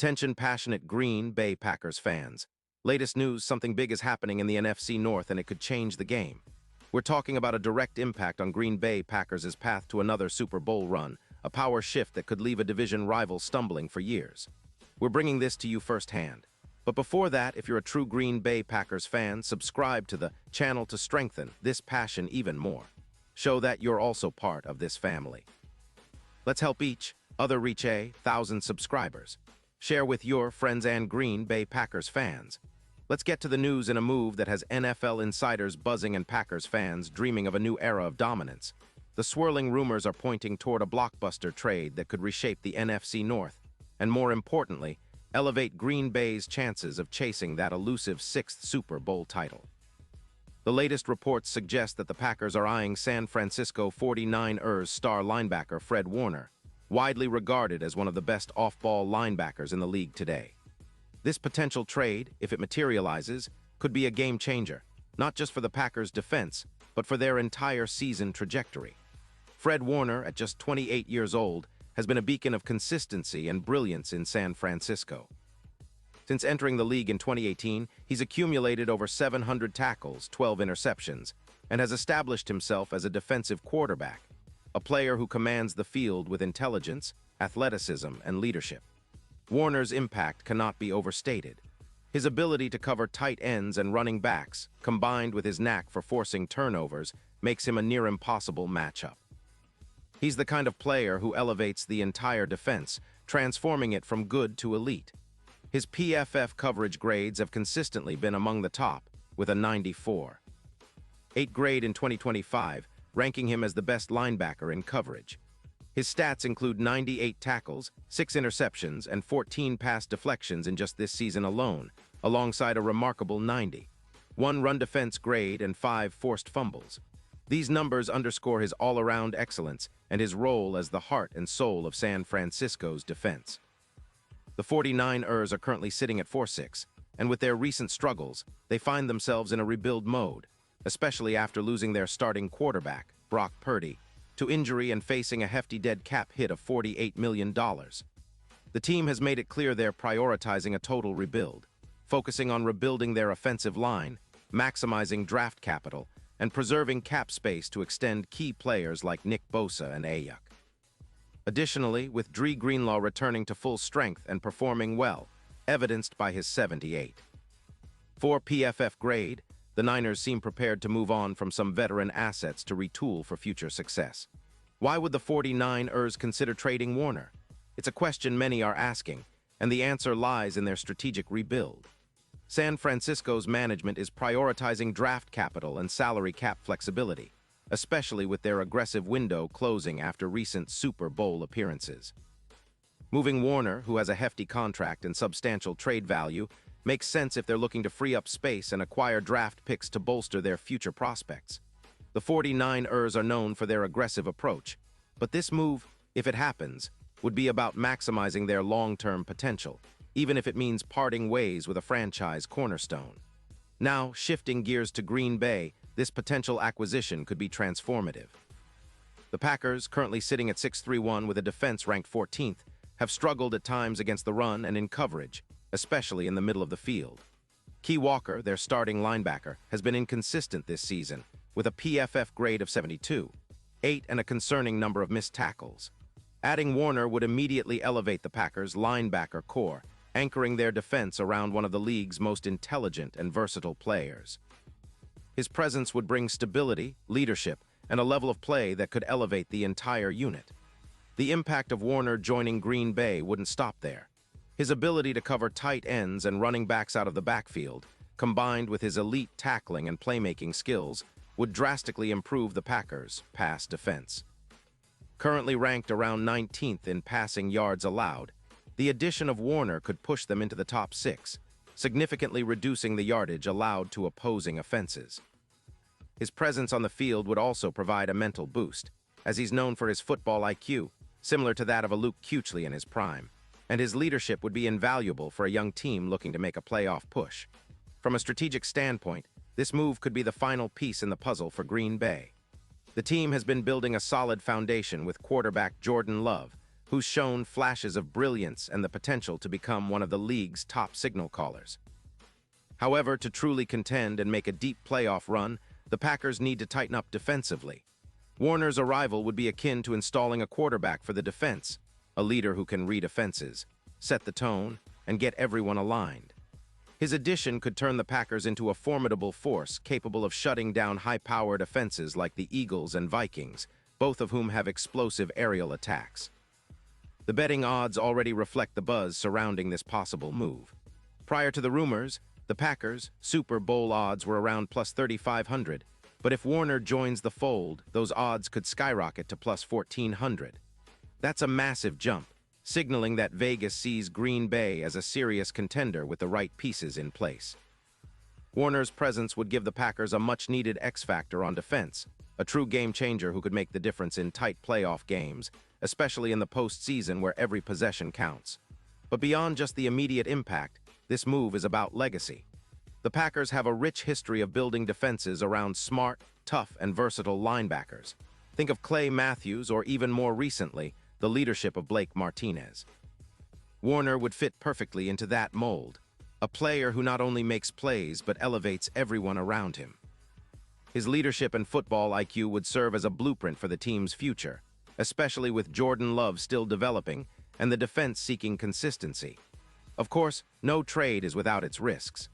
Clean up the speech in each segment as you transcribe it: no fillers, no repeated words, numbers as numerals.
Attention passionate Green Bay Packers fans. Latest news, something big is happening in the NFC North and it could change the game. We're talking about a direct impact on Green Bay Packers' path to another Super Bowl run, a power shift that could leave a division rival stumbling for years. We're bringing this to you firsthand. But before that, if you're a true Green Bay Packers fan, subscribe to the channel to strengthen this passion even more. Show that you're also part of this family. Let's help each other reach 1,000 subscribers. Share with your friends and Green Bay Packers fans. Let's get to the news in a move that has NFL insiders buzzing and Packers fans dreaming of a new era of dominance. The swirling rumors are pointing toward a blockbuster trade that could reshape the NFC North, and more importantly, elevate Green Bay's chances of chasing that elusive sixth Super Bowl title. The latest reports suggest that the Packers are eyeing San Francisco 49ers star linebacker Fred Warner, widely regarded as one of the best off-ball linebackers in the league today. This potential trade, if it materializes, could be a game-changer, not just for the Packers' defense, but for their entire season trajectory. Fred Warner, at just 28 years old, has been a beacon of consistency and brilliance in San Francisco. Since entering the league in 2018, he's accumulated over 700 tackles, 12 interceptions, and has established himself as a defensive quarterback, a player who commands the field with intelligence, athleticism, and leadership. Warner's impact cannot be overstated. His ability to cover tight ends and running backs, combined with his knack for forcing turnovers, makes him a near-impossible matchup. He's the kind of player who elevates the entire defense, transforming it from good to elite. His PFF coverage grades have consistently been among the top, with a 94. 8 grade in 2025, ranking him as the best linebacker in coverage. His stats include 98 tackles, 6 interceptions, and 14 pass deflections in just this season alone, alongside a remarkable 90. 1 run defense grade and 5 forced fumbles. These numbers underscore his all-around excellence and his role as the heart and soul of San Francisco's defense. The 49ers are currently sitting at 4-6, and with their recent struggles, they find themselves in a rebuild mode, especially after losing their starting quarterback, Brock Purdy, to injury and facing a hefty dead cap hit of $48 million. The team has made it clear they're prioritizing a total rebuild, focusing on rebuilding their offensive line, maximizing draft capital, and preserving cap space to extend key players like Nick Bosa and Ayuk. Additionally, with Dre Greenlaw returning to full strength and performing well, evidenced by his 78. For PFF grade, the Niners seem prepared to move on from some veteran assets to retool for future success. Why would the 49ers consider trading Warner? It's a question many are asking, and the answer lies in their strategic rebuild. San Francisco's management is prioritizing draft capital and salary cap flexibility, especially with their aggressive window closing after recent Super Bowl appearances. Moving Warner, who has a hefty contract and substantial trade value, makes sense if they're looking to free up space and acquire draft picks to bolster their future prospects. The 49ers are known for their aggressive approach, but this move, if it happens, would be about maximizing their long-term potential, even if it means parting ways with a franchise cornerstone. Now, shifting gears to Green Bay, this potential acquisition could be transformative. The Packers, currently sitting at 6-3-1 with a defense ranked 14th, have struggled at times against the run and in coverage, especially in the middle of the field. Key Walker, their starting linebacker, has been inconsistent this season, with a PFF grade of 72, 8 and a concerning number of missed tackles. Adding Warner would immediately elevate the Packers' linebacker core, anchoring their defense around one of the league's most intelligent and versatile players. His presence would bring stability, leadership, and a level of play that could elevate the entire unit. The impact of Warner joining Green Bay wouldn't stop there. His ability to cover tight ends and running backs out of the backfield, combined with his elite tackling and playmaking skills, would drastically improve the Packers' pass defense. Currently ranked around 19th in passing yards allowed, the addition of Warner could push them into the top 6, significantly reducing the yardage allowed to opposing offenses. His presence on the field would also provide a mental boost, as he's known for his football IQ, similar to that of a Luke Kuechly in his prime, and his leadership would be invaluable for a young team looking to make a playoff push. From a strategic standpoint, this move could be the final piece in the puzzle for Green Bay. The team has been building a solid foundation with quarterback Jordan Love, who's shown flashes of brilliance and the potential to become one of the league's top signal callers. However, to truly contend and make a deep playoff run, the Packers need to tighten up defensively. Warner's arrival would be akin to installing a quarterback for the defense, a leader who can read offenses, set the tone, and get everyone aligned. His addition could turn the Packers into a formidable force capable of shutting down high-powered offenses like the Eagles and Vikings, both of whom have explosive aerial attacks. The betting odds already reflect the buzz surrounding this possible move. Prior to the rumors, the Packers' Super Bowl odds were around plus 3,500, but if Warner joins the fold, those odds could skyrocket to plus 1,400. That's a massive jump, signaling that Vegas sees Green Bay as a serious contender with the right pieces in place. Warner's presence would give the Packers a much-needed X-factor on defense, a true game-changer who could make the difference in tight playoff games, especially in the postseason where every possession counts. But beyond just the immediate impact, this move is about legacy. The Packers have a rich history of building defenses around smart, tough, and versatile linebackers. Think of Clay Matthews, or even more recently, the leadership of Blake Martinez. Warner would fit perfectly into that mold, a player who not only makes plays but elevates everyone around him. His leadership and football IQ would serve as a blueprint for the team's future, especially with Jordan Love still developing and the defense seeking consistency. Of course, no trade is without its risks.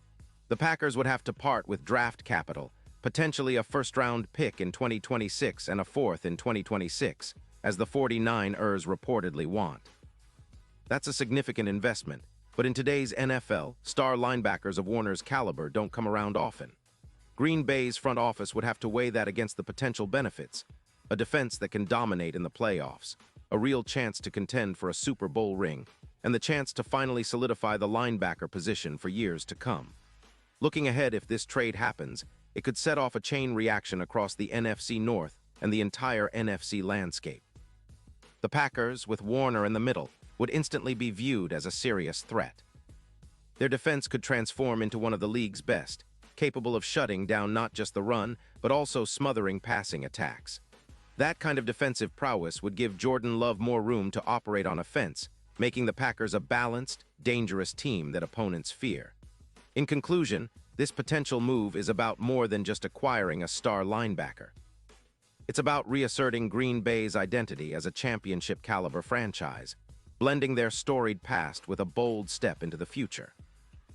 The Packers would have to part with draft capital, potentially a first-round pick in 2026 and a fourth in 2026, as the 49ers reportedly want. That's a significant investment, but in today's NFL, star linebackers of Warner's caliber don't come around often. Green Bay's front office would have to weigh that against the potential benefits: a defense that can dominate in the playoffs, a real chance to contend for a Super Bowl ring, and the chance to finally solidify the linebacker position for years to come. Looking ahead, if this trade happens, it could set off a chain reaction across the NFC North and the entire NFC landscape. The Packers, with Warner in the middle, would instantly be viewed as a serious threat. Their defense could transform into one of the league's best, capable of shutting down not just the run, but also smothering passing attacks. That kind of defensive prowess would give Jordan Love more room to operate on offense, making the Packers a balanced, dangerous team that opponents fear. In conclusion, this potential move is about more than just acquiring a star linebacker. It's about reasserting Green Bay's identity as a championship-caliber franchise, blending their storied past with a bold step into the future.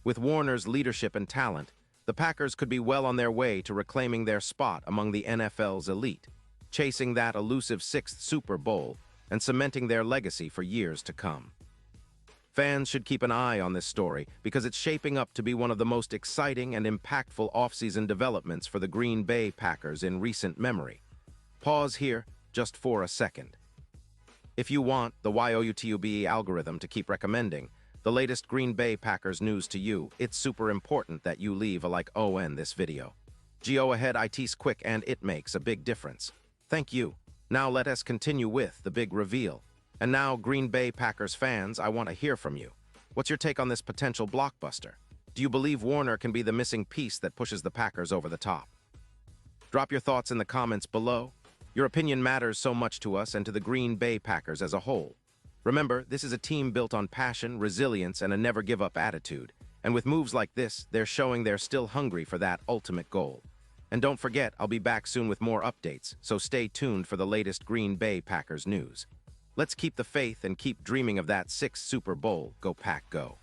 With Warner's leadership and talent, the Packers could be well on their way to reclaiming their spot among the NFL's elite, chasing that elusive sixth Super Bowl and cementing their legacy for years to come. Fans should keep an eye on this story because it's shaping up to be one of the most exciting and impactful offseason developments for the Green Bay Packers in recent memory. Pause here just for a second. If you want the YOUTUBE algorithm to keep recommending the latest Green Bay Packers news to you, it's super important that you leave a like on this video. Go ahead, it's quick and it makes a big difference. Thank you. Now let us continue with the big reveal. And now, Green Bay Packers fans, I want to hear from you. What's your take on this potential blockbuster? Do you believe Warner can be the missing piece that pushes the Packers over the top? Drop your thoughts in the comments below. Your opinion matters so much to us and to the Green Bay Packers as a whole. Remember, this is a team built on passion, resilience, and a never-give-up attitude. And with moves like this, they're showing they're still hungry for that ultimate goal. And don't forget, I'll be back soon with more updates, so stay tuned for the latest Green Bay Packers news. Let's keep the faith and keep dreaming of that sixth Super Bowl. Go Pack, go.